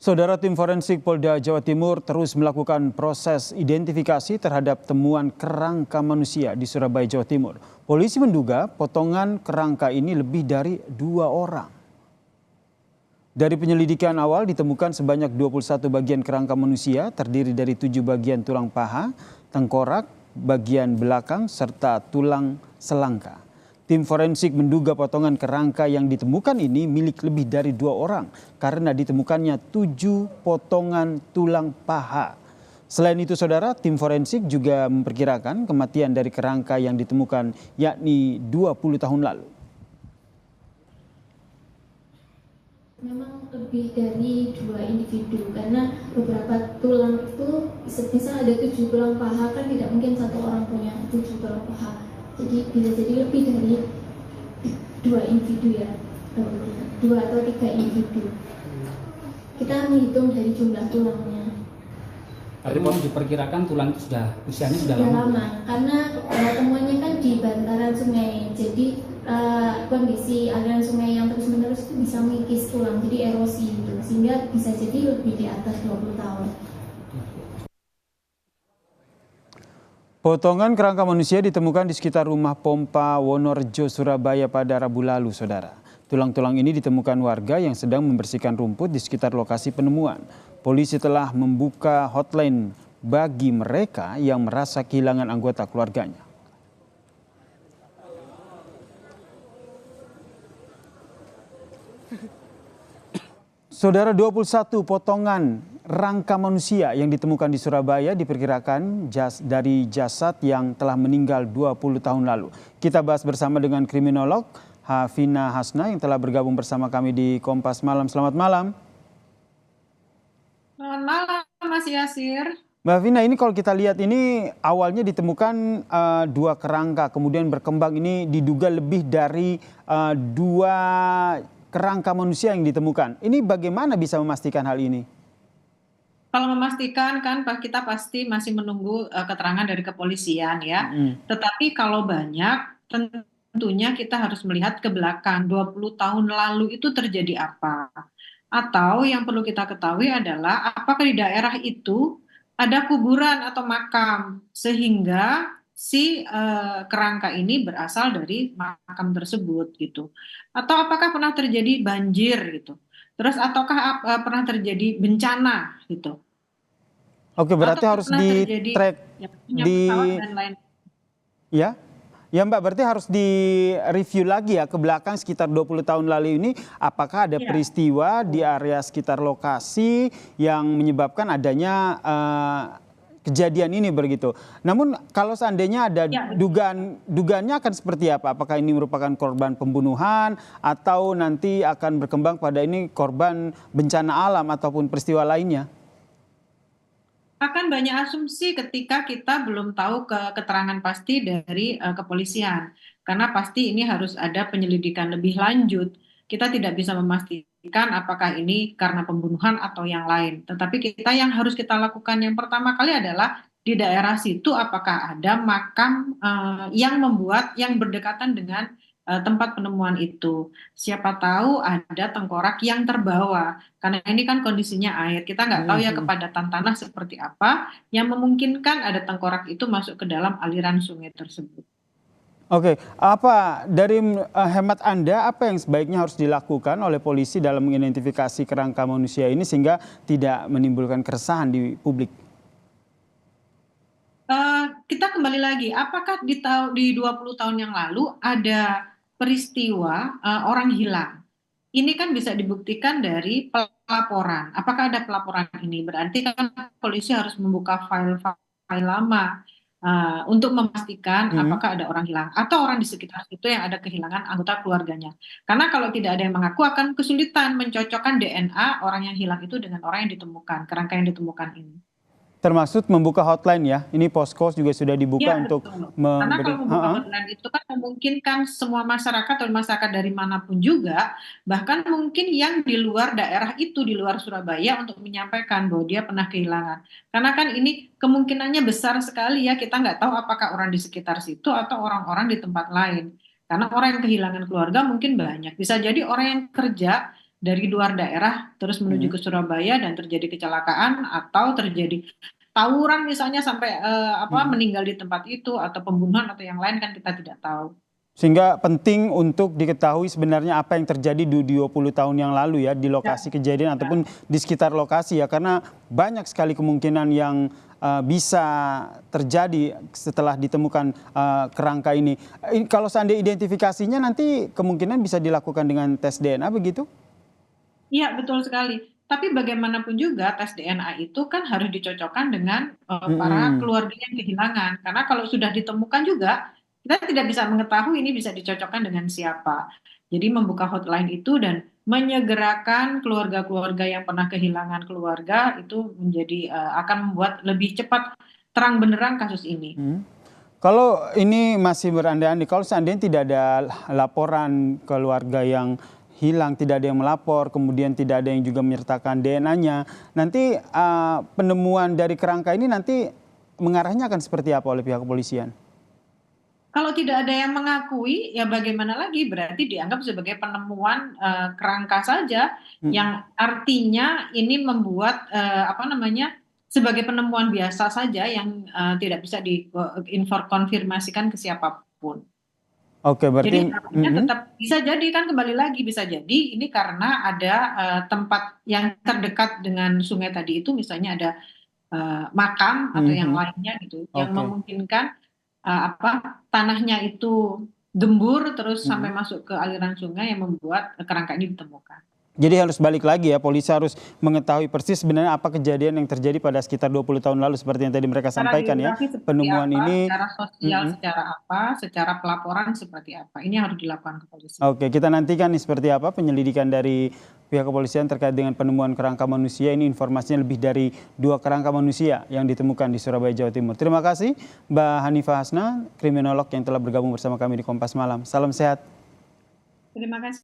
Saudara, tim forensik Polda Jawa Timur terus melakukan proses identifikasi terhadap temuan kerangka manusia di Surabaya, Jawa Timur. Polisi menduga potongan kerangka ini lebih dari 2 orang. Dari penyelidikan awal ditemukan sebanyak 21 bagian kerangka manusia terdiri dari 7 bagian tulang paha, tengkorak, bagian belakang, serta tulang selangka. Tim forensik menduga potongan kerangka yang ditemukan ini milik lebih dari 2 orang karena ditemukannya 7 potongan tulang paha. Selain itu saudara, tim forensik juga memperkirakan kematian dari kerangka yang ditemukan yakni 20 tahun lalu. Memang lebih dari 2 individu karena beberapa tulang itu misal ada 7 tulang paha, kan tidak mungkin satu orang punya 7 tulang paha. Jadi bisa jadi lebih dari 2 individu ya, 2 atau 3 individu. Kita menghitung dari jumlah tulangnya. Tapi mau diperkirakan tulang itu usianya sudah lama. Karena temuannya kan di bantaran sungai, jadi kondisi aliran sungai yang terus-menerus itu bisa mengikis tulang, jadi erosi gitu, sehingga bisa jadi lebih di atas 20 tahun. Potongan kerangka manusia ditemukan di sekitar rumah pompa Wonorejo, Surabaya pada Rabu lalu, saudara. Tulang-tulang ini ditemukan warga yang sedang membersihkan rumput di sekitar lokasi penemuan. Polisi telah membuka hotline bagi mereka yang merasa kehilangan anggota keluarganya. Saudara, 21 potongan rangka manusia yang ditemukan di Surabaya diperkirakan dari jasad yang telah meninggal 20 tahun lalu. Kita bahas bersama dengan kriminolog Hafina Hasna yang telah bergabung bersama kami di Kompas Malam. Selamat malam. Selamat malam Mas Yasir. Mbak Hafina, ini kalau kita lihat ini awalnya ditemukan 2 kerangka, kemudian berkembang ini diduga lebih dari 2 kerangka manusia yang ditemukan. Ini bagaimana bisa memastikan hal ini? Kalau memastikan kan kita pasti masih menunggu keterangan dari kepolisian ya. Tetapi kalau banyak tentunya kita harus melihat ke belakang 20 tahun lalu itu terjadi apa. Atau yang perlu kita ketahui adalah apakah di daerah itu ada kuburan atau makam sehingga si kerangka ini berasal dari makam tersebut gitu. Atau apakah pernah terjadi banjir gitu. Terus ataukah pernah terjadi bencana gitu. Oke, berarti harus di-track dan lain. Ya. Ya Mbak, berarti harus di-review lagi ya ke belakang sekitar 20 tahun lalu ini apakah ada peristiwa di area sekitar lokasi yang menyebabkan adanya kejadian ini begitu. Namun kalau seandainya ada dugaannya akan seperti apa? Apakah ini merupakan korban pembunuhan atau nanti akan berkembang pada ini korban bencana alam ataupun peristiwa lainnya? Akan banyak asumsi ketika kita belum tahu keterangan pasti dari kepolisian. Karena pasti ini harus ada penyelidikan lebih lanjut. Kita tidak bisa memastikan apakah ini karena pembunuhan atau yang lain. Tetapi yang harus kita lakukan yang pertama kali adalah di daerah situ apakah ada makam yang berdekatan dengan tempat penemuan itu. Siapa tahu ada tengkorak yang terbawa. Karena ini kan kondisinya air. Kita nggak tahu ya kepadatan tanah seperti apa yang memungkinkan ada tengkorak itu masuk ke dalam aliran sungai tersebut. Oke, apa dari hemat Anda apa yang sebaiknya harus dilakukan oleh polisi dalam mengidentifikasi kerangka manusia ini sehingga tidak menimbulkan keresahan di publik? Kita kembali lagi, apakah di 20 tahun yang lalu ada peristiwa orang hilang? Ini kan bisa dibuktikan dari pelaporan. Apakah ada pelaporan ini? Berarti kan polisi harus membuka file lama untuk memastikan apakah ada orang hilang atau orang di sekitar itu yang ada kehilangan anggota keluarganya. Karena kalau tidak ada yang mengaku akan kesulitan mencocokkan DNA orang yang hilang itu dengan orang yang ditemukan, kerangka yang ditemukan ini. Termasuk membuka hotline ya, ini posko juga sudah dibuka untuk karena kalau membuka hotline itu kan memungkinkan semua masyarakat atau masyarakat dari manapun juga, bahkan mungkin yang di luar daerah itu, di luar Surabaya untuk menyampaikan bahwa dia pernah kehilangan. Karena kan ini kemungkinannya besar sekali ya, kita nggak tahu apakah orang di sekitar situ atau orang-orang di tempat lain. Karena orang yang kehilangan keluarga mungkin banyak, bisa jadi orang yang kerja dari luar daerah terus menuju ke Surabaya dan terjadi kecelakaan atau terjadi tawuran misalnya sampai meninggal di tempat itu atau pembunuhan atau yang lain kan kita tidak tahu. Sehingga penting untuk diketahui sebenarnya apa yang terjadi di 20 tahun yang lalu ya di lokasi kejadian ataupun di sekitar lokasi ya, karena banyak sekali kemungkinan yang bisa terjadi setelah ditemukan kerangka ini. Kalau seandainya identifikasinya nanti kemungkinan bisa dilakukan dengan tes DNA begitu? Iya, betul sekali. Tapi bagaimanapun juga tes DNA itu kan harus dicocokkan dengan para keluarga yang kehilangan. Karena kalau sudah ditemukan juga, kita tidak bisa mengetahui ini bisa dicocokkan dengan siapa. Jadi membuka hotline itu dan menyegerakan keluarga-keluarga yang pernah kehilangan keluarga itu menjadi akan membuat lebih cepat terang benderang kasus ini. Kalau ini masih berandai-andai, kalau seandainya tidak ada laporan keluarga yang hilang, tidak ada yang melapor, kemudian tidak ada yang juga menyertakan DNA-nya, nanti penemuan dari kerangka ini nanti mengarahnya akan seperti apa oleh pihak kepolisian? Kalau tidak ada yang mengakui, ya bagaimana lagi? Berarti dianggap sebagai penemuan kerangka saja, yang artinya ini membuat sebagai penemuan biasa saja yang tidak bisa dikonfirmasikan ke siapapun. Oke, berarti Jadi artinya tetap bisa jadi kan kembali lagi bisa jadi ini karena ada tempat yang terdekat dengan sungai tadi itu misalnya ada makam atau yang lainnya gitu yang memungkinkan tanahnya itu gembur terus sampai masuk ke aliran sungai yang membuat kerangka ini ditemukan. Jadi harus balik lagi ya, polisi harus mengetahui persis sebenarnya apa kejadian yang terjadi pada sekitar 20 tahun lalu seperti yang tadi mereka sampaikan ya. Penemuan ini secara sosial secara apa, secara pelaporan seperti apa. Ini harus dilakukan kepolisian. Oke, kita nantikan nih seperti apa penyelidikan dari pihak kepolisian terkait dengan penemuan kerangka manusia. Ini informasinya lebih dari 2 kerangka manusia yang ditemukan di Surabaya, Jawa Timur. Terima kasih Mbak Hanifah Hasna, kriminolog yang telah bergabung bersama kami di Kompas Malam. Salam sehat. Terima kasih.